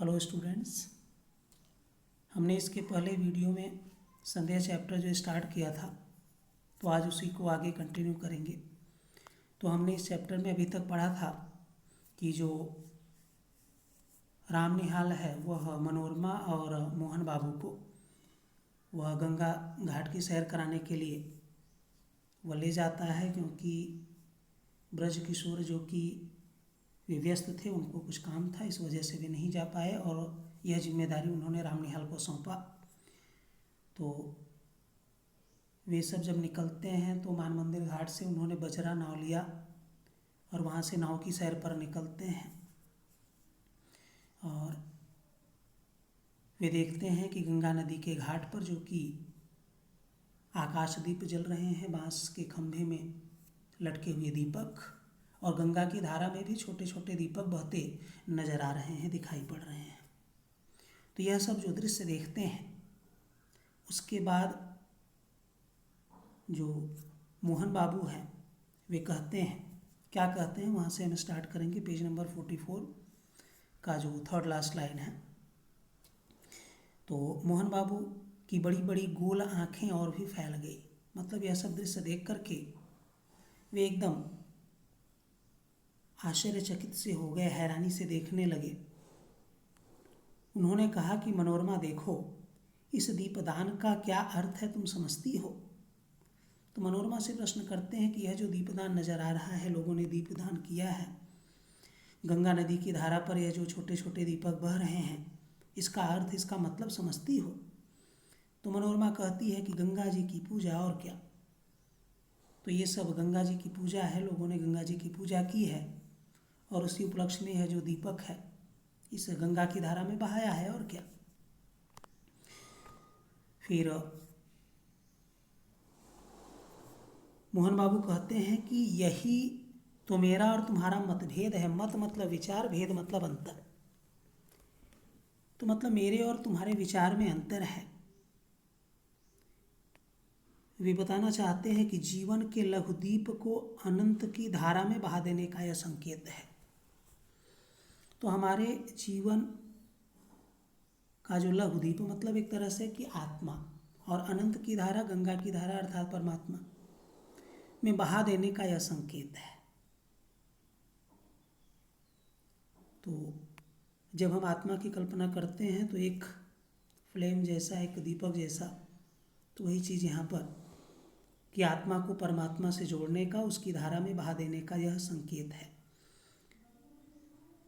Hello students, हमने इसके पहले वीडियो में संध्या चैप्टर जो स्टार्ट किया था, तो आज उसी को आगे कंटिन्यू करेंगे। तो हमने इस चैप्टर में अभी तक पढ़ा था कि जो राम निहाल है वह मनोरमा और मोहन बाबू को वह गंगा घाट की सैर कराने के लिए वह ले जाता है, क्योंकि ब्रज किशोर जो कि वे व्यस्त थे, उनको कुछ काम था, इस वजह से वे नहीं जा पाए और यह जिम्मेदारी उन्होंने राम निहाल को सौंपा। तो वे सब जब निकलते हैं तो मान मंदिर घाट से उन्होंने बजरा नाव लिया और वहाँ से नाव की सैर पर निकलते हैं और वे देखते हैं कि गंगा नदी के घाट पर जो कि आकाशदीप जल रहे हैं, बांस के खंभे में लटके हुए दीपक, और गंगा की धारा में भी छोटे छोटे दीपक बहते नजर आ रहे हैं, दिखाई पड़ रहे हैं। तो यह सब जो दृश्य देखते हैं, उसके बाद जो मोहन बाबू हैं वे कहते हैं, क्या कहते हैं वहाँ से हम स्टार्ट करेंगे। पेज नंबर 44 का जो थर्ड लास्ट लाइन है। तो मोहन बाबू की बड़ी बड़ी गोल आँखें और भी फैल गई। मतलब यह सब दृश्य देख करके वे एकदम आश्चर्यचकित से हो गए, हैरानी से देखने लगे। उन्होंने कहा कि मनोरमा देखो, इस दीपदान का क्या अर्थ है, तुम समझती हो? तो मनोरमा से प्रश्न करते हैं कि यह जो दीपदान नजर आ रहा है, लोगों ने दीपदान किया है, गंगा नदी की धारा पर यह जो छोटे छोटे दीपक बह रहे हैं, इसका अर्थ, इसका मतलब समझती हो? तो मनोरमा कहती है कि गंगा जी की पूजा, और क्या। तो ये सब गंगा जी की पूजा है, लोगों ने गंगा जी की पूजा की है और उसी उपलक्ष्य में यह जो दीपक है इस गंगा की धारा में बहाया है, और क्या। फिर मोहन बाबू कहते हैं कि यही तो मेरा और तुम्हारा मतभेद है। मत मतलब विचार, भेद मतलब अंतर। तो मतलब मेरे और तुम्हारे विचार में अंतर है। वे बताना चाहते हैं कि जीवन के लघुदीप को अनंत की धारा में बहा देने का यह संकेत है। तो हमारे जीवन का जो लघुदीप मतलब एक तरह से कि आत्मा, और अनंत की धारा, गंगा की धारा अर्थात परमात्मा में बहा देने का यह संकेत है। तो जब हम आत्मा की कल्पना करते हैं तो एक फ्लेम जैसा, एक दीपक जैसा, तो वही चीज़ यहाँ पर कि आत्मा को परमात्मा से जोड़ने का, उसकी धारा में बहा देने का यह संकेत है।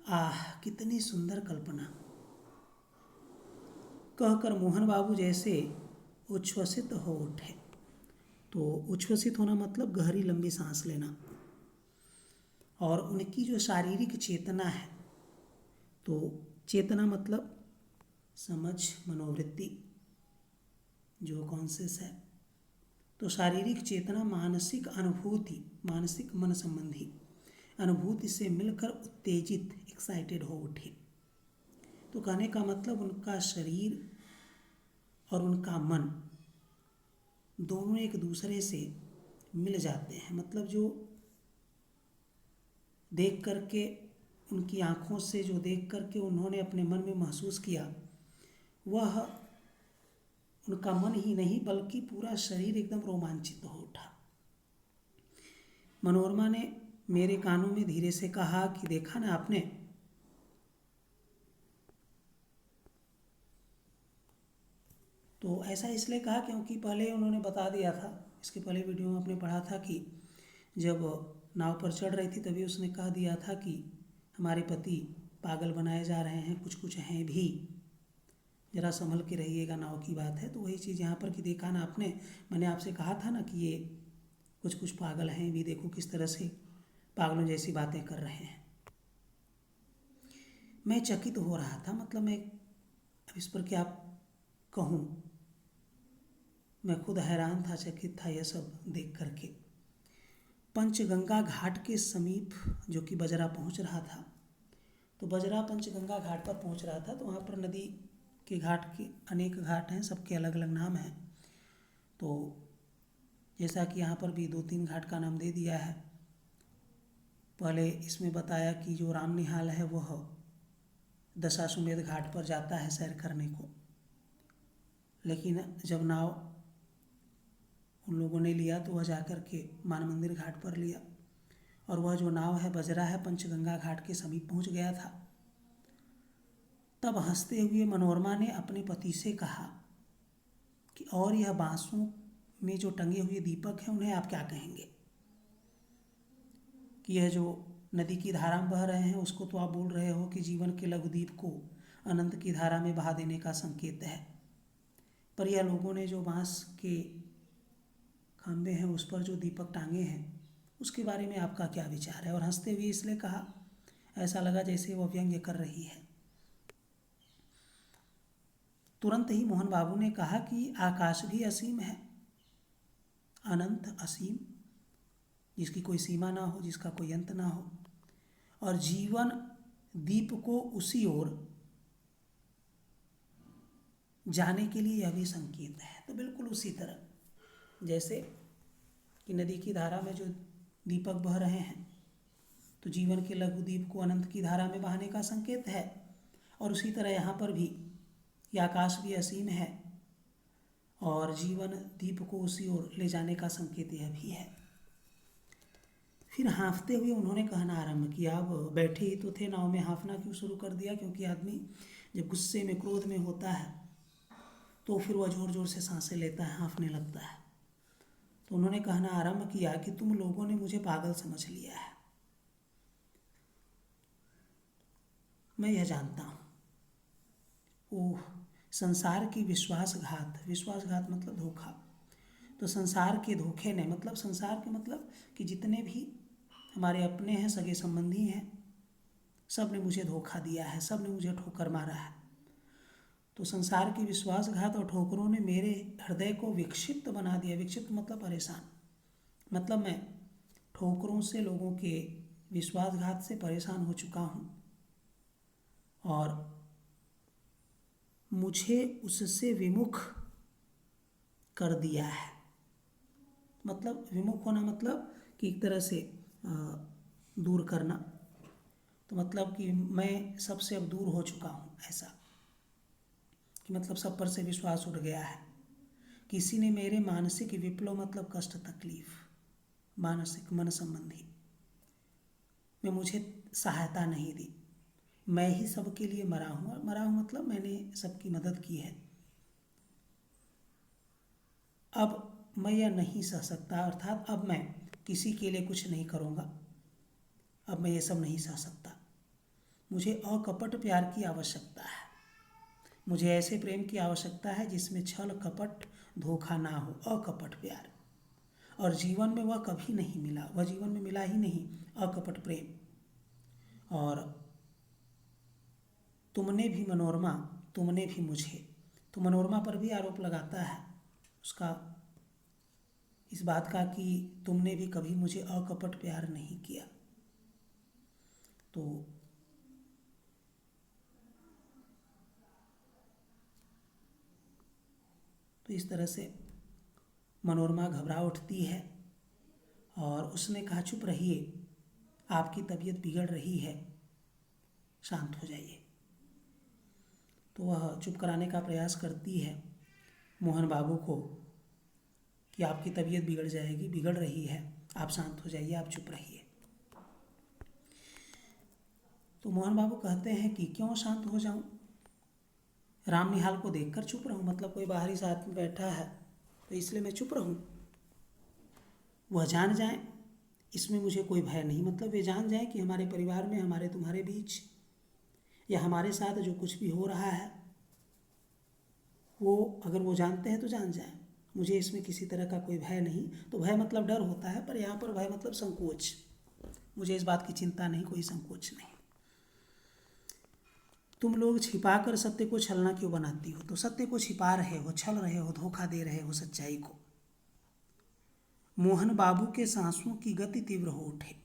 आह, कितनी सुंदर कल्पना! कहकर मोहन बाबू जैसे उच्छ्वसित हो उठे। तो उच्छ्वसित होना मतलब गहरी लंबी सांस लेना। और उनकी जो शारीरिक चेतना है, तो चेतना मतलब समझ, मनोवृत्ति, जो कॉन्शियस है, तो शारीरिक चेतना मानसिक अनुभूति, मानसिक मन संबंधी अनुभूति से मिलकर उत्तेजित, एक्साइटेड हो उठी। तो कहने का मतलब उनका शरीर और उनका मन दोनों एक दूसरे से मिल जाते हैं। मतलब जो देख करके, उनकी आँखों से जो देख करके उन्होंने अपने मन में महसूस किया, वह उनका मन ही नहीं बल्कि पूरा शरीर एकदम रोमांचित हो उठा। मनोरमा ने मेरे कानों में धीरे से कहा कि देखा ना आपने, तो ऐसा इसलिए कहा क्योंकि पहले उन्होंने बता दिया था, इसके पहले वीडियो में आपने पढ़ा था कि जब नाव पर चढ़ रही थी तभी उसने कह दिया था कि हमारे पति पागल बनाए जा रहे हैं, कुछ कुछ हैं भी, ज़रा संभल के रहिएगा, नाव की बात है। तो वही चीज़ यहाँ पर कि देखा ना आपने, मैंने आपसे कहा था ना कि ये कुछ कुछ पागल हैं भी, देखो किस तरह से पागलों जैसी बातें कर रहे हैं। मैं चकित हो रहा था, मतलब मैं अब इस पर क्या कहूँ, मैं खुद हैरान था, चकित था यह सब देख करके। पंचगंगा घाट के समीप जो कि बजरा पहुँच रहा था, तो बजरा पंचगंगा घाट पर पहुँच रहा था। तो वहाँ पर नदी के घाट के अनेक घाट हैं, सबके अलग अलग नाम हैं। तो जैसा कि यहाँ पर भी 2-3 घाट का नाम दे दिया है। पहले इसमें बताया कि जो राम निहाल है वह दशाश्वमेध घाट पर जाता है सैर करने को, लेकिन जब नाव उन लोगों ने लिया तो वह जाकर के मान मंदिर घाट पर लिया, और वह जो नाव है बजरा है पंचगंगा घाट के समीप पहुंच गया था। तब हंसते हुए मनोरमा ने अपने पति से कहा कि और यह बांसों में जो टंगे हुए दीपक हैं उन्हें आप क्या कहेंगे? कि यह जो नदी की धारा में बह रहे हैं उसको तो आप बोल रहे हो कि जीवन के लघुदीप को अनंत की धारा में बहा देने का संकेत है, पर यह लोगों ने जो बांस के खंभे हैं उस पर जो दीपक टांगे हैं उसके बारे में आपका क्या विचार है? और हंसते हुए इसलिए कहा, ऐसा लगा जैसे वो व्यंग्य कर रही है। तुरंत ही मोहन बाबू ने कहा कि आकाश भी असीम है, अनंत असीम, जिसकी कोई सीमा ना हो, जिसका कोई अंत ना हो, और जीवन दीप को उसी ओर जाने के लिए यह भी संकेत है। तो बिल्कुल उसी तरह जैसे कि नदी की धारा में जो दीपक बह रहे हैं तो जीवन के लघु दीप को अनंत की धारा में बहाने का संकेत है, और उसी तरह यहाँ पर भी कि आकाश भी असीम है और जीवन दीप को उसी ओर ले जाने का संकेत यह भी है। फिर हाँफते हुए उन्होंने कहना आरंभ किया। अब बैठे ही तो थे, नाव में हाँफना क्यों शुरू कर दिया? क्योंकि आदमी जब गुस्से में क्रोध में होता है तो फिर वह जोर जोर से सांसें लेता है, हाँफने लगता है। तो उन्होंने कहना आरंभ किया कि तुम लोगों ने मुझे पागल समझ लिया है, मैं यह जानता हूँ। ओह, संसार की विश्वासघात, विश्वासघात मतलब धोखा, तो संसार के धोखे ने, मतलब संसार के मतलब कि जितने भी हमारे अपने हैं, सगे संबंधी हैं, सब ने मुझे धोखा दिया है, सब ने मुझे ठोकर मारा है। तो संसार की विश्वासघात और ठोकरों ने मेरे हृदय को विक्षिप्त बना दिया। विक्षिप्त मतलब परेशान, मतलब मैं ठोकरों से, लोगों के विश्वासघात से परेशान हो चुका हूँ और मुझे उससे विमुख कर दिया है। मतलब विमुख होना मतलब कि एक तरह से दूर करना, तो मतलब कि मैं सबसे अब दूर हो चुका हूँ, ऐसा कि मतलब सब पर से विश्वास उठ गया है। किसी ने मेरे मानसिक विप्लव मतलब कष्ट तकलीफ, मानसिक मन संबंधी में मुझे सहायता नहीं दी। मैं ही सबके लिए मरा हूँ, मरा हूँ मतलब मैंने सबकी मदद की है। अब मैं यह नहीं सह सकता, अर्थात अब मैं किसी के लिए कुछ नहीं करूँगा, अब मैं ये सब नहीं सह सकता। मुझे अकपट प्यार की आवश्यकता है, मुझे ऐसे प्रेम की आवश्यकता है जिसमें छल कपट धोखा ना हो, अकपट प्यार। और जीवन में वह कभी नहीं मिला, वह जीवन में मिला ही नहीं, अकपट प्रेम। और तुमने भी मनोरमा, तुमने भी मुझे, तो मनोरमा पर भी आरोप लगाता है उसका, इस बात का कि तुमने भी कभी मुझे अकपट प्यार नहीं किया। तो इस तरह से मनोरमा घबरा उठती है और उसने कहा चुप रहिए, आपकी तबीयत बिगड़ रही है, शांत हो जाइए। तो वह चुप कराने का प्रयास करती है मोहन बाबू को कि आपकी तबीयत बिगड़ जाएगी, बिगड़ रही है, आप शांत हो जाइए, आप चुप रहिए। तो मोहन बाबू कहते हैं कि क्यों शांत हो जाऊं, राम निहाल को देखकर चुप रहूं, मतलब कोई बाहरी साथ में बैठा है तो इसलिए मैं चुप रहूं। वह जान जाए इसमें मुझे कोई भय नहीं, मतलब वे जान जाए कि हमारे परिवार में, हमारे तुम्हारे बीच या हमारे साथ जो कुछ भी हो रहा है वो अगर वो जानते हैं तो जान जाए, मुझे इसमें किसी तरह का कोई भय नहीं। तो भय मतलब डर होता है, पर यहाँ पर भय मतलब संकोच, मुझे इस बात की चिंता नहीं, कोई संकोच नहीं। तुम लोग छिपा कर सत्य को छलना क्यों बनाती हो? तो सत्य को छिपा रहे हो, छल रहे हो, धोखा दे रहे हो सच्चाई को। मोहन बाबू के सांसों की गति तीव्र हो उठे,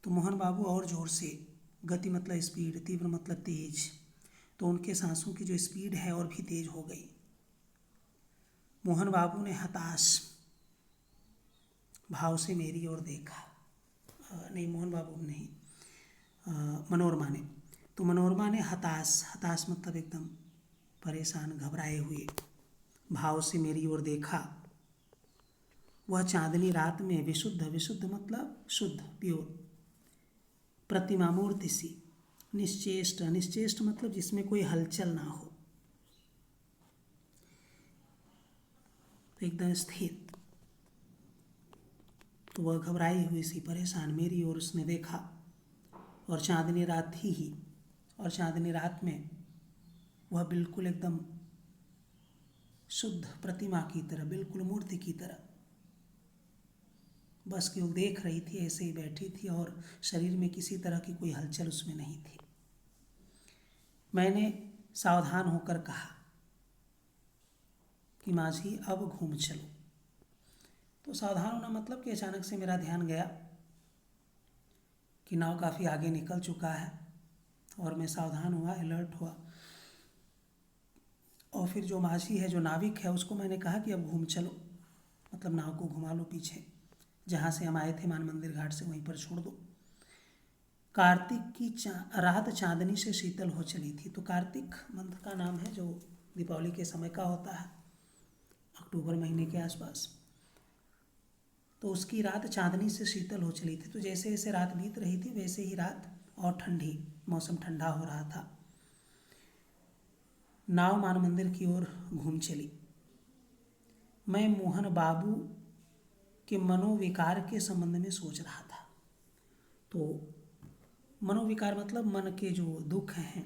तो मोहन बाबू और जोर से, गति मतलब स्पीड, तीव्र मतलब तेज, तो उनके सांसों की जो स्पीड है और भी तेज हो गई। मोहन बाबू ने हताश भाव से मेरी ओर देखा, नहीं मोहन बाबू नहीं, मनोरमा ने, तो मनोरमा ने हताश हताश मतलब एकदम परेशान घबराए हुए भाव से मेरी ओर देखा। वह चांदनी रात में विशुद्ध विशुद्ध मतलब शुद्ध प्योर प्रतिमा मूर्ति सी, निश्चेष्ट निश्चेष्ट मतलब जिसमें कोई हलचल ना हो, तो एकदम स्थिर। तो वह घबराई हुई सी परेशान मेरी ओर उसने देखा, और चांदनी रात थी ही, और चांदनी रात में वह बिल्कुल एकदम शुद्ध प्रतिमा की तरह, बिल्कुल मूर्ति की तरह बस केवल देख रही थी, ऐसे ही बैठी थी और शरीर में किसी तरह की कोई हलचल उसमें नहीं थी। मैंने सावधान होकर कहा कि माझी अब घूम चलो। तो सावधान होना मतलब कि अचानक से मेरा ध्यान गया कि नाव काफ़ी आगे निकल चुका है, और मैं सावधान हुआ, अलर्ट हुआ, और फिर जो माझी है, जो नाविक है, उसको मैंने कहा कि अब घूम चलो, मतलब नाव को घुमा लो पीछे, जहाँ से हम आए थे मान मंदिर घाट से वहीं पर छोड़ दो। कार्तिक की रात चांदनी से शीतल हो चली थी। तो कार्तिक मंथ का नाम है जो दीपावली के समय का होता है, अक्टूबर महीने के आसपास। तो उसकी रात चांदनी से शीतल हो चली थी। तो जैसे जैसे रात बीत रही थी वैसे ही रात और ठंडी, मौसम ठंडा हो रहा था। नाव मान मंदिर की ओर घूम चली। मैं मोहन बाबू के मनोविकार के संबंध में सोच रहा था। तो मनोविकार मतलब मन के जो दुख हैं,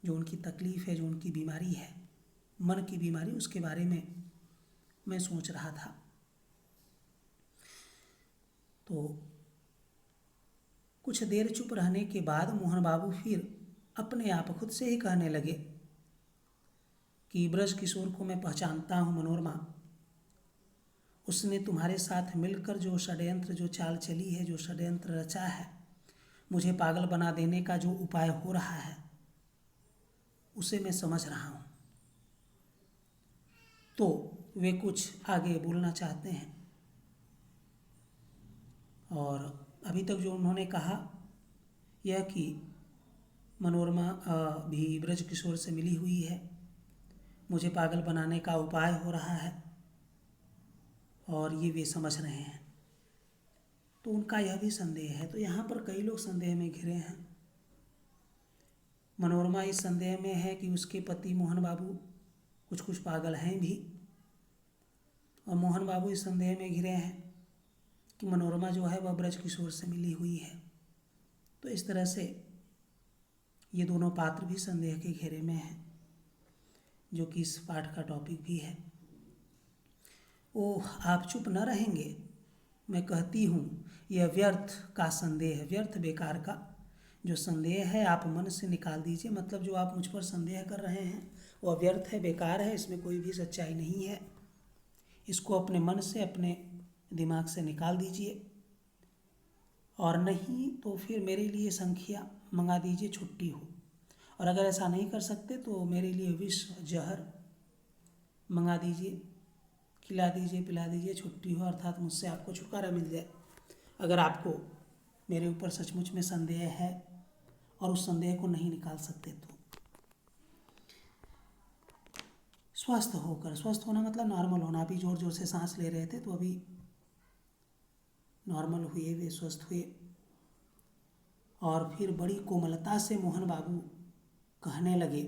जो उनकी तकलीफ है, जो उनकी बीमारी है, मन की बीमारी, उसके बारे में मैं सोच रहा था। तो कुछ देर चुप रहने के बाद मोहन बाबू फिर अपने आप खुद से ही कहने लगे कि ब्रज किशोर को मैं पहचानता हूँ मनोरमा। उसने तुम्हारे साथ मिलकर जो षड्यंत्र, जो चाल चली है, जो षड्यंत्र रचा है, मुझे पागल बना देने का जो उपाय हो रहा है, उसे मैं समझ रहा हूँ। तो वे कुछ आगे बोलना चाहते हैं, और अभी तक जो उन्होंने कहा यह कि मनोरमा भी ब्रज किशोर से मिली हुई है, मुझे पागल बनाने का उपाय हो रहा है, और ये वे समझ रहे हैं। तो उनका यह भी संदेह है। तो यहाँ पर कई लोग संदेह में घिरे हैं। मनोरमा इस संदेह में है कि उसके पति मोहन बाबू कुछ कुछ पागल हैं भी, और मोहन बाबू इस संदेह में घिरे हैं कि मनोरमा जो है वह ब्रज किशोर से मिली हुई है। तो इस तरह से ये दोनों पात्र भी संदेह के घेरे में हैं, जो कि इस पाठ का टॉपिक भी है। ओह, आप चुप न रहेंगे? मैं कहती हूँ यह व्यर्थ का संदेह, व्यर्थ बेकार का जो संदेह है आप मन से निकाल दीजिए। मतलब जो आप मुझ पर संदेह कर रहे हैं वह व्यर्थ है, बेकार है, इसमें कोई भी सच्चाई नहीं है। इसको अपने मन से, अपने दिमाग से निकाल दीजिए, और नहीं तो फिर मेरे लिए संख्या मंगा दीजिए, छुट्टी हो। और अगर ऐसा नहीं कर सकते तो मेरे लिए विष जहर मंगा दीजिए, खिला दीजिए, पिला दीजिए, छुट्टी हो, अर्थात मुझसे आपको छुटकारा मिल जाए। अगर आपको मेरे ऊपर सचमुच में संदेह है और उस संदेह को नहीं निकाल सकते तो स्वस्थ होकर, स्वस्थ होना मतलब नॉर्मल होना। अभी जोर जोर से सांस ले रहे थे तो अभी नॉर्मल हुए, वे स्वस्थ हुए, और फिर बड़ी कोमलता से मोहन बाबू कहने लगे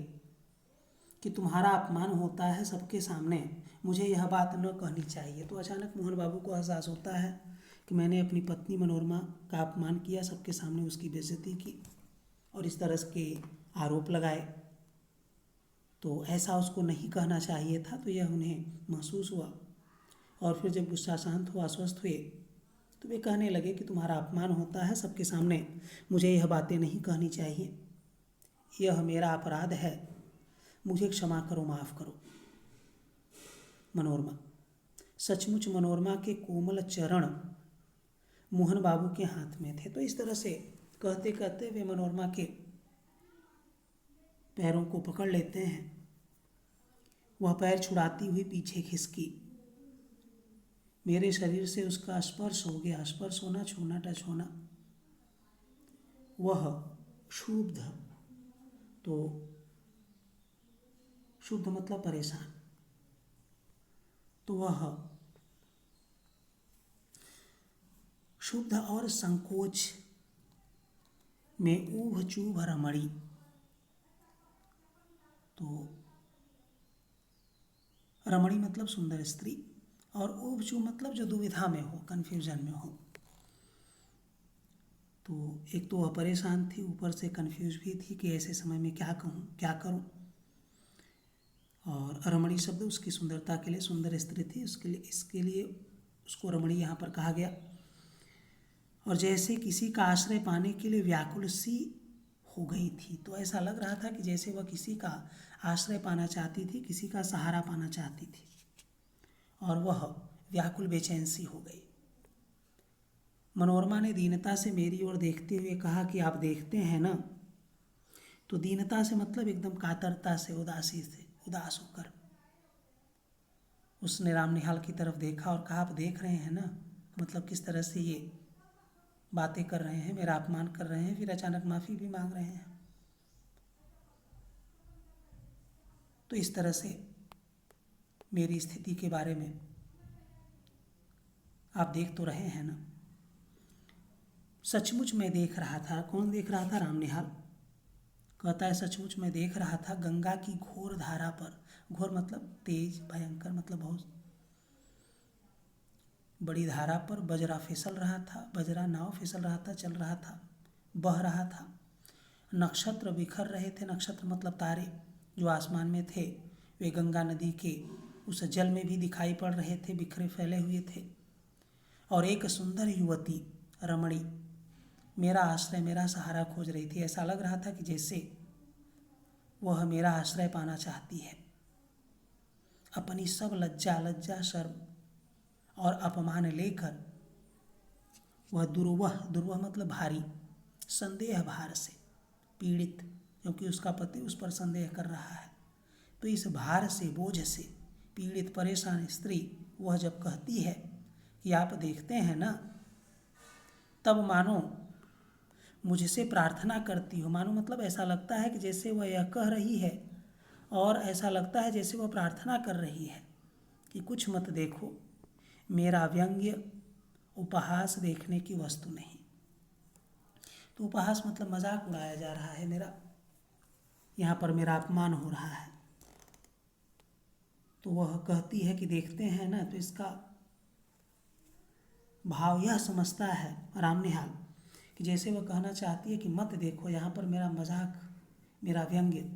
कि तुम्हारा अपमान होता है सबके सामने, मुझे यह बात न कहनी चाहिए। तो अचानक मोहन बाबू को एहसास होता है कि मैंने अपनी पत्नी मनोरमा का अपमान किया, सबके सामने उसकी बेइज्जती की और इस तरह के आरोप लगाए। तो ऐसा उसको नहीं कहना चाहिए था। तो यह उन्हें महसूस हुआ, और फिर जब गुस्सा शांत हुआ, आश्वस्त हुए, तो वे कहने लगे कि तुम्हारा अपमान होता है सबके सामने, मुझे यह बातें नहीं कहनी चाहिए, यह मेरा अपराध है, मुझे क्षमा करो, माफ़ करो। मनोरमा, सचमुच मनोरमा के कोमल चरण मोहन बाबू के हाथ में थे। तो इस तरह से कहते कहते वे मनोरमा के पैरों को पकड़ लेते हैं। वह पैर छुड़ाती हुई पीछे खिसकी। मेरे शरीर से उसका स्पर्श हो गया। स्पर्श होना, छूना, टच होना। वह क्षुब्ध तो शुद्ध मतलब परेशान। तो वह शुद्ध और संकोच में ऊभ चूभ रमणी। तो रमणी मतलब सुंदर स्त्री और ऊभ चूभ मतलब जो दुविधा में हो, कन्फ्यूजन में हो। तो एक तो वह परेशान थी, ऊपर से कन्फ्यूज भी थी कि ऐसे समय में क्या कहूँ क्या करूँ। और रमणी शब्द उसकी सुंदरता के लिए, सुंदर स्त्री थी इसके लिए उसको रमणी यहाँ पर कहा गया। और जैसे किसी का आश्रय पाने के लिए व्याकुल सी हो गई थी। तो ऐसा लग रहा था कि जैसे वह किसी का आश्रय पाना चाहती थी, किसी का सहारा पाना चाहती थी, और वह व्याकुल बेचैन सी हो गई। मनोरमा ने दीनता से मेरी ओर देखते हुए कहा कि आप देखते हैं ना। तो दीनता से मतलब एकदम कातरता से, उदासी से, उदास होकर उसने राम निहाल की तरफ देखा और कहा, आप देख रहे हैं ना, मतलब किस तरह से ये बातें कर रहे हैं, मेरा अपमान कर रहे हैं, फिर अचानक माफ़ी भी मांग रहे हैं। तो इस तरह से मेरी स्थिति के बारे में आप देख तो रहे हैं ना। सचमुच मैं देख रहा था। कौन देख रहा था? राम निहाल कहता है, सचमुच मैं देख रहा था गंगा की घोर धारा पर। घोर मतलब तेज, भयंकर मतलब बहुत बड़ी धारा पर बजरा फिसल रहा था। बजरा नाव फिसल रहा था, चल रहा था, बह रहा था। नक्षत्र बिखर रहे थे। नक्षत्र मतलब तारे जो आसमान में थे, वे गंगा नदी के उस जल में भी दिखाई पड़ रहे थे, बिखरे फैले हुए थे। और एक सुंदर युवती रमणी मेरा आश्रय, मेरा सहारा खोज रही थी। ऐसा लग रहा था कि जैसे वह मेरा आश्रय पाना चाहती है। अपनी सब लज्जा, शर्म और अपमान लेकर वह दुर्वह मतलब भारी, संदेह भार से पीड़ित, क्योंकि उसका पति उस पर संदेह कर रहा है। तो इस भार से, बोझ से पीड़ित परेशान स्त्री वह जब कहती है कि आप देखते हैं ना, तब मानो मुझसे प्रार्थना करती हो। मानो मतलब ऐसा लगता है कि जैसे वह यह कह रही है, और ऐसा लगता है जैसे वह प्रार्थना कर रही है कि कुछ मत देखो, मेरा व्यंग्य उपहास देखने की वस्तु नहीं। तो उपहास मतलब मजाक उड़ाया जा रहा है मेरा, यहाँ पर मेरा अपमान हो रहा है। तो वह कहती है कि देखते हैं ना। तो इसका भाव यह समझता है राम निहाल कि जैसे वह कहना चाहती है कि मत देखो, यहाँ पर मेरा मजाक, मेरा व्यंग्य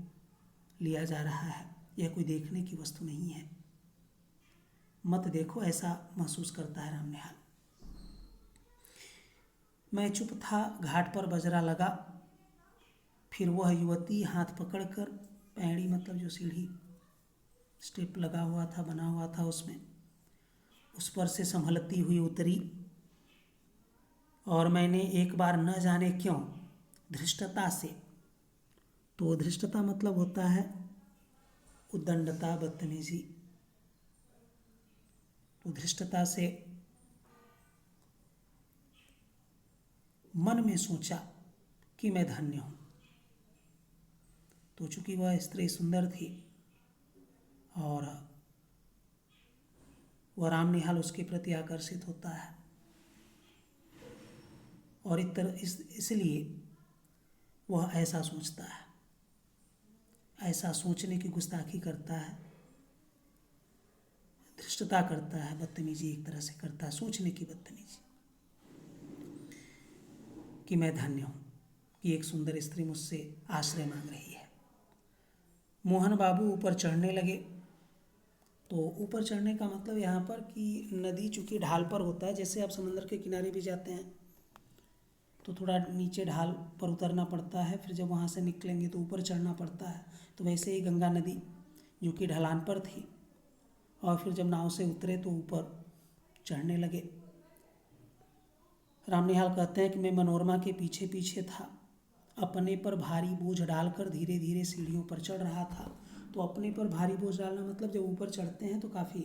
लिया जा रहा है, यह कोई देखने की वस्तु नहीं है, मत देखो, ऐसा महसूस करता है राम निहाल। मैं चुप था। घाट पर बजरा लगा। फिर वह युवती हाथ पकड़कर, पैड़ी मतलब जो सीढ़ी स्टेप लगा हुआ था, बना हुआ था, उसमें उस पर से संभलती हुई उतरी। और मैंने एक बार न जाने क्यों धृष्टता से, तो धृष्टता मतलब होता है उद्दंडता, बदतमीजी। तो धृष्टता से मन में सोचा कि मैं धन्य हूँ। तो चूंकि वह स्त्री सुंदर थी और वह राम निहाल उसके प्रति आकर्षित होता है, और इसलिए वह ऐसा सोचता है, ऐसा सोचने की गुस्ताखी करता है, धृष्टता करता है, बदतमीजी एक तरह से करता है, सोचने की बदतमीजी, कि मैं धन्य हूँ कि एक सुंदर स्त्री मुझसे आश्रय मांग रही है। मोहन बाबू ऊपर चढ़ने लगे। तो ऊपर चढ़ने का मतलब यहाँ पर कि नदी चूँकि ढाल पर होता है, जैसे आप समंदर के किनारे भी जाते हैं तो थोड़ा नीचे ढाल पर उतरना पड़ता है, फिर जब वहाँ से निकलेंगे तो ऊपर चढ़ना पड़ता है। तो वैसे ही गंगा नदी जो कि ढलान पर थी, और फिर जब नाव से उतरे तो ऊपर चढ़ने लगे। राम निहाल कहते हैं कि मैं मनोरमा के पीछे पीछे था, अपने पर भारी बोझ डालकर धीरे धीरे सीढ़ियों पर चढ़ रहा था। तो अपने पर भारी बोझ डालना मतलब जब ऊपर चढ़ते हैं तो काफ़ी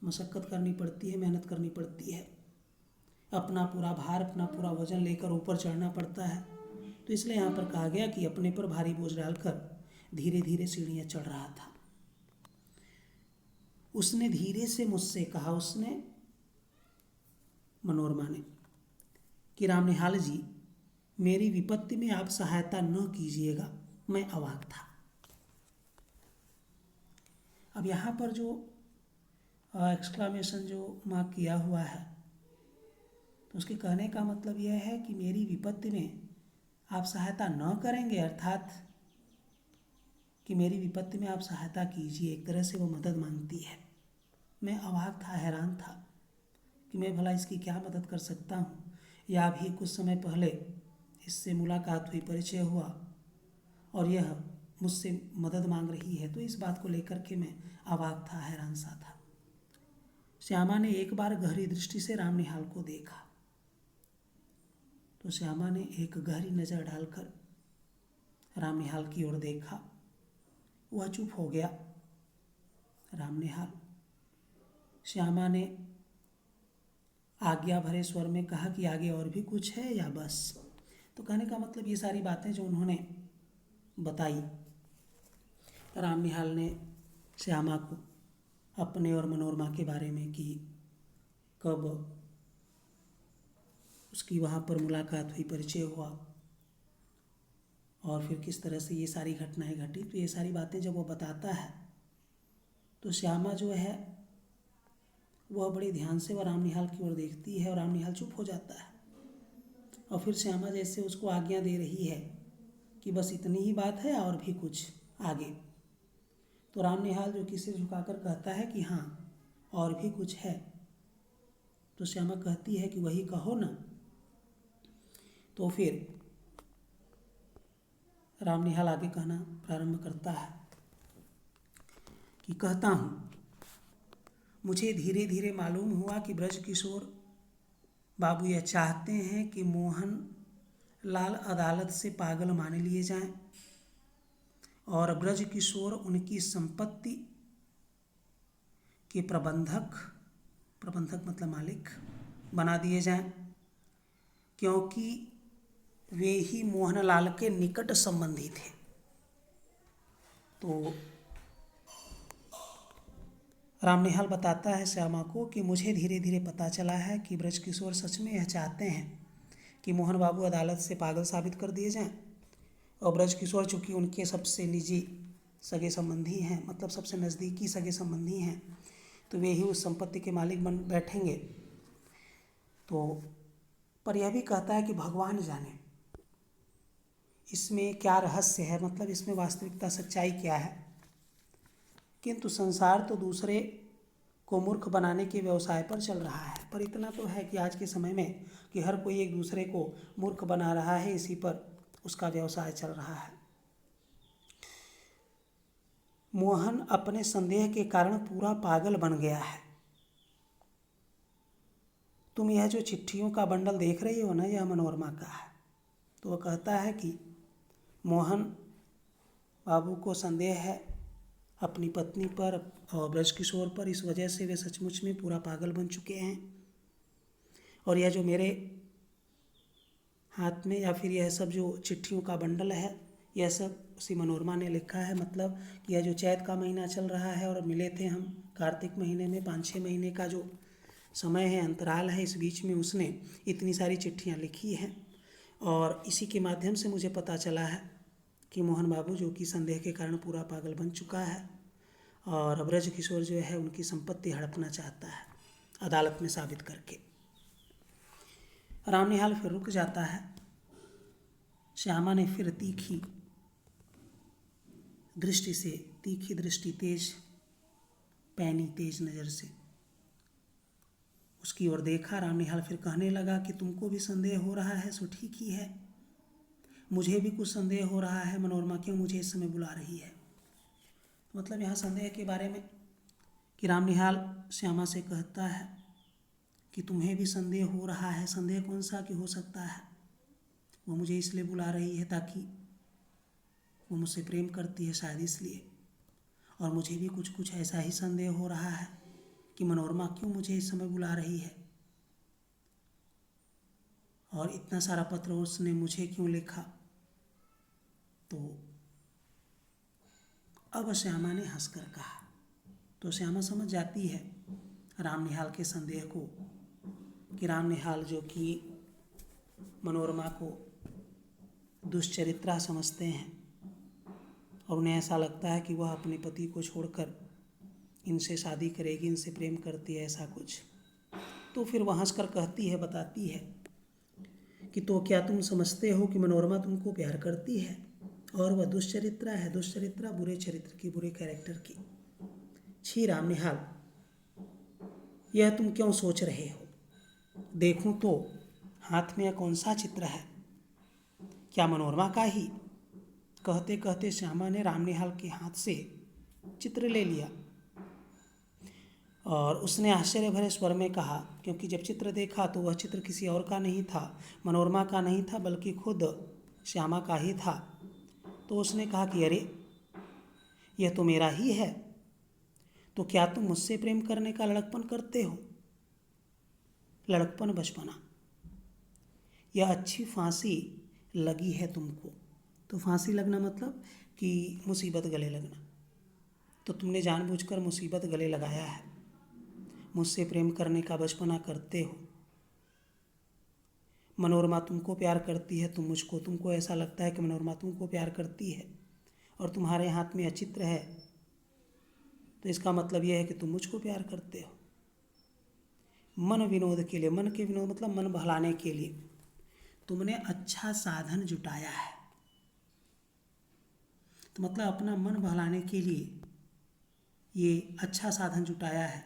मशक्क़त करनी पड़ती है, मेहनत करनी पड़ती है, अपना पूरा भार, अपना पूरा वजन लेकर ऊपर चढ़ना पड़ता है। तो इसलिए यहाँ पर कहा गया कि अपने पर भारी बोझ डालकर धीरे धीरे सीढ़ियाँ चढ़ रहा था। उसने धीरे से मुझसे कहा, उसने मनोरमा ने, कि रामनिहाल जी, मेरी विपत्ति में आप सहायता न कीजिएगा। मैं अवाक था। अब यहाँ पर जो एक्सक्लामेशन जो मार्क किया हुआ है, तो उसके कहने का मतलब यह है कि मेरी विपत्ति में आप सहायता न करेंगे, अर्थात कि मेरी विपत्ति में आप सहायता कीजिए। एक तरह से वो मदद मांगती है। मैं अवाक था, हैरान था कि मैं भला इसकी क्या मदद कर सकता हूँ। या अभी कुछ समय पहले इससे मुलाकात हुई, परिचय हुआ और यह मुझसे मदद मांग रही है, तो इस बात को लेकर के मैं अवाक था, हैरान सा था। श्यामा ने एक बार गहरी दृष्टि से रामनिहाल को देखा, तो श्यामा ने एक गहरी नज़र डालकर रामनिहाल की ओर देखा। वह चुप हो गया। रामनिहाल, श्यामा ने आज्ञा भरे स्वर में कहा कि आगे और भी कुछ है या बस? तो कहने का मतलब ये सारी बातें जो उन्होंने बताई, रामनिहाल ने श्यामा को अपने और मनोरमा के बारे में, कि कब उसकी वहाँ पर मुलाकात हुई, परिचय हुआ और फिर किस तरह से ये सारी घटनाएं घटी, तो ये सारी बातें जब वो बताता है तो श्यामा जो है वह बड़े ध्यान से वह रामनिहाल की ओर देखती है और रामनिहाल चुप हो जाता है। और फिर श्यामा जैसे उसको आज्ञा दे रही है कि बस इतनी ही बात है और भी कुछ आगे। तो रामनिहाल जो कि सिर झुकाकर कहता है कि हाँ और भी कुछ है, तो श्यामा कहती है कि वही कहो ना। तो फिर रामनिहाल आगे कहना प्रारंभ करता है कि कहता हूँ, मुझे धीरे धीरे मालूम हुआ कि ब्रज किशोर बाबू यह चाहते हैं कि मोहन लाल अदालत से पागल मान लिए जाएं और ब्रज किशोर उनकी संपत्ति के प्रबंधक मतलब मालिक बना दिए जाएं, क्योंकि वे ही मोहनलाल के निकट संबंधी थे। तो रामनिहाल बताता है श्यामा को कि मुझे धीरे धीरे पता चला है कि ब्रज किशोर सच में यह चाहते हैं कि मोहन बाबू अदालत से पागल साबित कर दिए जाएं और ब्रज किशोर चूँकि उनके सबसे निजी सगे संबंधी हैं, मतलब सबसे नज़दीकी सगे संबंधी हैं, तो वे ही उस संपत्ति के मालिक बन बैठेंगे। तो पर यह भी कहता है कि भगवान जाने इसमें क्या रहस्य है, मतलब इसमें वास्तविकता सच्चाई क्या है। किंतु संसार तो दूसरे को मूर्ख बनाने के व्यवसाय पर चल रहा है। पर इतना तो है कि आज के समय में कि हर कोई एक दूसरे को मूर्ख बना रहा है, इसी पर उसका व्यवसाय चल रहा है। मोहन अपने संदेह के कारण पूरा पागल बन गया है। तुम यह जो चिट्ठियों का बंडल देख रही हो ना, यह मनोरमा का है। तो वह कहता है कि मोहन बाबू को संदेह है अपनी पत्नी पर और ब्रज किशोर पर, इस वजह से वे सचमुच में पूरा पागल बन चुके हैं। और यह जो मेरे हाथ में या फिर यह सब जो चिट्ठियों का बंडल है, यह सब उसी मनोरमा ने लिखा है। मतलब कि यह जो चैत का महीना चल रहा है और मिले थे हम कार्तिक महीने में, 5-6 महीने का जो समय है, अंतराल है, इस बीच में उसने इतनी सारी चिट्ठियाँ लिखी हैं। और इसी के माध्यम से मुझे पता चला है कि मोहन बाबू जो कि संदेह के कारण पूरा पागल बन चुका है और ब्रज किशोर जो है उनकी संपत्ति हड़पना चाहता है अदालत में साबित करके। रामनिहाल फिर रुक जाता है। श्यामा ने फिर तीखी दृष्टि, तेज पैनी तेज नज़र से उसकी ओर देखा। रामनिहाल फिर कहने लगा कि तुमको भी संदेह हो रहा है, सो ठीक ही है। मुझे भी कुछ संदेह हो रहा है, मनोरमा क्यों मुझे इस समय बुला रही है। मतलब यहाँ संदेह के बारे में कि रामनिहाल श्यामा से कहता है कि तुम्हें भी संदेह हो रहा है। संदेह कौन सा कि हो सकता है वो मुझे इसलिए बुला रही है ताकि वो मुझसे प्रेम करती है, शायद इसलिए। और मुझे भी कुछ ऐसा ही संदेह हो रहा है कि मनोरमा क्यों मुझे इस समय बुला रही है और इतना सारा पत्र उसने मुझे क्यों लिखा। तो अब श्यामा ने हंसकर कहा। तो श्यामा समझ जाती है राम निहाल के संदेह को कि राम निहाल जो कि मनोरमा को दुष्चरित्रा समझते हैं और उन्हें ऐसा लगता है कि वह अपने पति को छोड़कर इनसे शादी करेगी, इनसे प्रेम करती है, ऐसा कुछ। तो फिर वह हंसकर कहती है, बताती है कि तो क्या तुम समझते हो कि मनोरमा तुमको प्यार करती है और वह दुष्चरित्रा है? दुष्चरित्रा बुरे चरित्र की, बुरे कैरेक्टर की। छी राम निहाल, यह तुम क्यों सोच रहे हो? देखूं तो हाथ में यह कौन सा चित्र है? क्या मनोरमा का ही? कहते कहते श्यामा ने राम निहाल के हाथ से चित्र ले लिया और उसने आश्चर्य भरे स्वर में कहा, क्योंकि जब चित्र देखा तो वह चित्र किसी और का नहीं था, मनोरमा का नहीं था, बल्कि खुद श्यामा का ही था। तो उसने कहा कि अरे, यह तो मेरा ही है। तो क्या तुम मुझसे प्रेम करने का लड़कपन करते हो? लड़कपन, बचपना, यह अच्छी फांसी लगी है तुमको। तो फांसी लगना मतलब कि मुसीबत गले लगना। तो तुमने जानबूझकर मुसीबत गले लगाया है। मुझसे प्रेम करने का बचपना करते हो। मनोरमा तुमको प्यार करती है, तुम मुझको। तुमको ऐसा लगता है कि मनोरमा तुमको प्यार करती है और तुम्हारे हाथ में अचित्र है, तो इसका मतलब यह है कि तुम मुझको प्यार करते हो। मन विनोद के लिए, मन के विनोद मतलब मन बहलाने के लिए तुमने अच्छा साधन जुटाया है। तो मतलब अपना मन बहलाने के लिए ये अच्छा साधन जुटाया है।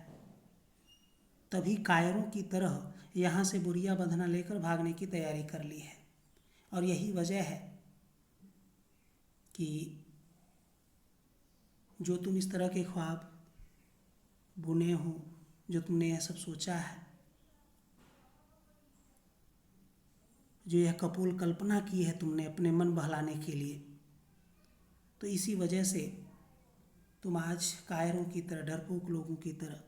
तभी कायरों की तरह यहाँ से बुरिया बंधना लेकर भागने की तैयारी कर ली है। और यही वजह है कि जो तुम इस तरह के ख्वाब बुने हो, जो तुमने यह सब सोचा है, जो यह कपोल कल्पना की है तुमने अपने मन बहलाने के लिए, तो इसी वजह से तुम आज कायरों की तरह, डरपोक लोगों की तरह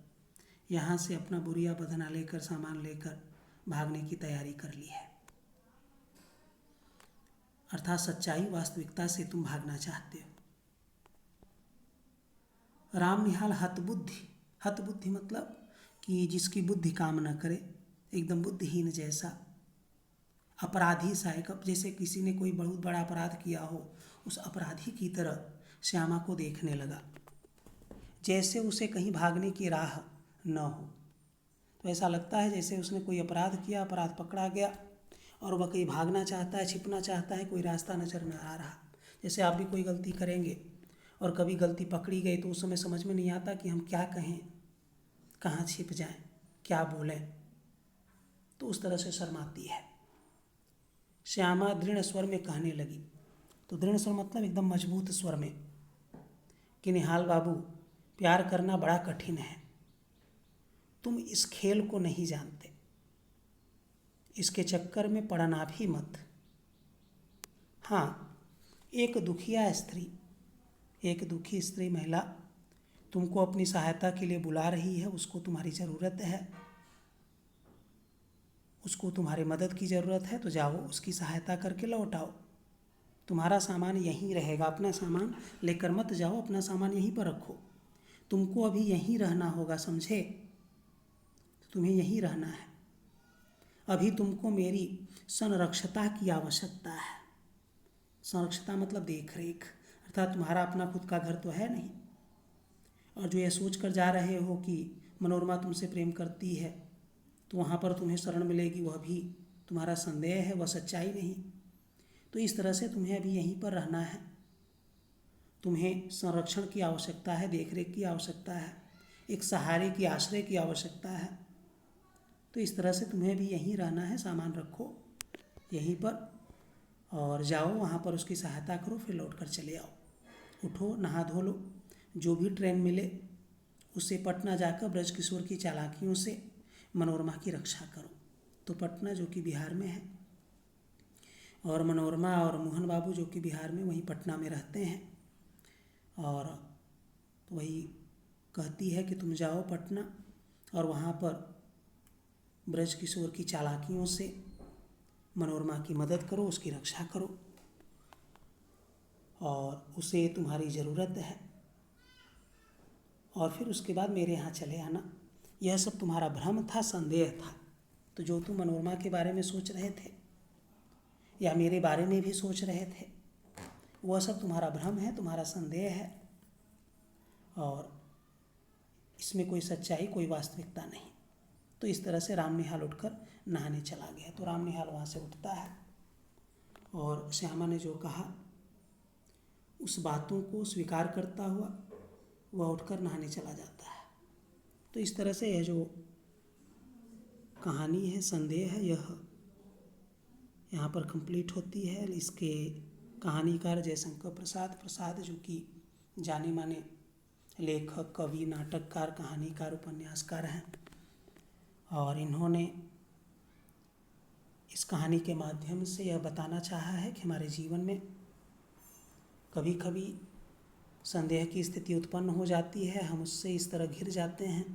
यहाँ से अपना बुरिया बंधना लेकर, सामान लेकर भागने की तैयारी कर ली है। अर्थात सच्चाई, वास्तविकता से तुम भागना चाहते हो। राम निहाल हतबुद्धि, हतबुद्धि मतलब कि जिसकी बुद्धि काम न करे, एकदम बुद्धिहीन जैसा, अपराधी सा, एक जैसे किसी ने कोई बहुत बड़ा अपराध किया हो, उस अपराधी की तरह श्यामा को देखने लगा, जैसे उसे कहीं भागने की राह न हो। तो ऐसा लगता है जैसे उसने कोई अपराध किया, अपराध पकड़ा गया और वह कहीं भागना चाहता है, छिपना चाहता है, कोई रास्ता नजर न आ रहा। जैसे आप भी कोई गलती करेंगे और कभी गलती पकड़ी गई तो उस समय समझ में नहीं आता कि हम क्या कहें, कहाँ छिप जाएं, क्या बोलें, तो उस तरह से शर्माती है। श्यामा दृढ़ स्वर में कहने लगी। तो दृढ़ स्वर मतलब एकदम मजबूत स्वर में कि निहाल बाबू, प्यार करना बड़ा कठिन है। तुम इस खेल को नहीं जानते, इसके चक्कर में पड़ना भी मत। हाँ, एक दुखिया स्त्री, एक दुखी स्त्री, महिला तुमको अपनी सहायता के लिए बुला रही है, उसको तुम्हारी ज़रूरत है, उसको तुम्हारी मदद की ज़रूरत है, तो जाओ उसकी सहायता करके लौट आओ। तुम्हारा सामान यहीं रहेगा, अपना सामान लेकर मत जाओ, अपना सामान यहीं पर रखो। तुमको अभी यहीं रहना होगा, समझे? तुम्हें यहीं रहना है। अभी तुमको मेरी संरक्षता की आवश्यकता है। संरक्षता मतलब देख रेख, अर्थात तुम्हारा अपना खुद का घर तो है नहीं। और जो ये सोच कर जा रहे हो कि मनोरमा तुमसे प्रेम करती है तो वहाँ पर तुम्हें शरण मिलेगी, वह भी तुम्हारा संदेह है, वह सच्चाई नहीं। तो इस तरह से तुम्हें अभी यहीं पर रहना है। तुम्हें संरक्षण की आवश्यकता है, देखरेख की आवश्यकता है, एक सहारे की, आश्रय की आवश्यकता है। तो इस तरह से तुम्हें भी यहीं रहना है। सामान रखो यहीं पर और जाओ वहाँ पर उसकी सहायता करो, फिर लौट कर चले आओ। उठो, नहा धो लो, जो भी ट्रेन मिले उससे पटना जाकर ब्रज किशोर की चालाकियों से मनोरमा की रक्षा करो। तो पटना जो कि बिहार में है, और मनोरमा और मोहन बाबू जो कि बिहार में, वहीं पटना में रहते हैं। और तो वही कहती है कि तुम जाओ पटना और वहाँ पर ब्रज किशोर की चालाकियों से मनोरमा की मदद करो, उसकी रक्षा करो, और उसे तुम्हारी ज़रूरत है। और फिर उसके बाद मेरे यहाँ चले आना। यह सब तुम्हारा भ्रम था, संदेह था। तो जो तुम मनोरमा के बारे में सोच रहे थे या मेरे बारे में भी सोच रहे थे, वह सब तुम्हारा भ्रम है, तुम्हारा संदेह है, और इसमें कोई सच्चाई, कोई वास्तविकता नहीं। तो इस तरह से राम निहाल उठकर नहाने चला गया। तो राम निहाल वहाँ से उठता है और श्यामा ने जो कहा उस बातों को स्वीकार करता हुआ वह उठकर नहाने चला जाता है। तो इस तरह से यह जो कहानी है, संदेह है, यह यहाँ पर कंप्लीट होती है। इसके कहानीकार जयशंकर प्रसाद जो कि जाने माने लेखक, कवि, नाटककार, कहानीकार, उपन्यासकार हैं, और इन्होंने इस कहानी के माध्यम से यह बताना चाहा है कि हमारे जीवन में कभी कभी संदेह की स्थिति उत्पन्न हो जाती है, हम उससे इस तरह घिर जाते हैं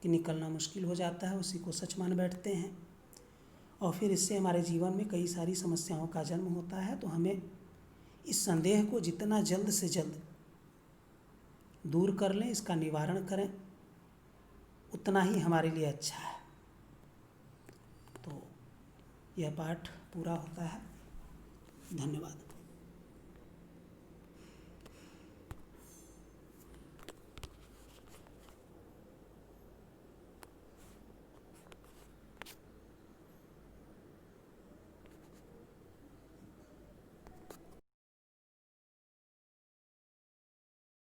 कि निकलना मुश्किल हो जाता है, उसी को सच मान बैठते हैं, और फिर इससे हमारे जीवन में कई सारी समस्याओं का जन्म होता है। तो हमें इस संदेह को जितना जल्द से जल्द दूर कर लें, इसका निवारण करें, उतना ही हमारे लिए अच्छा है। तो यह पाठ पूरा होता है। धन्यवाद।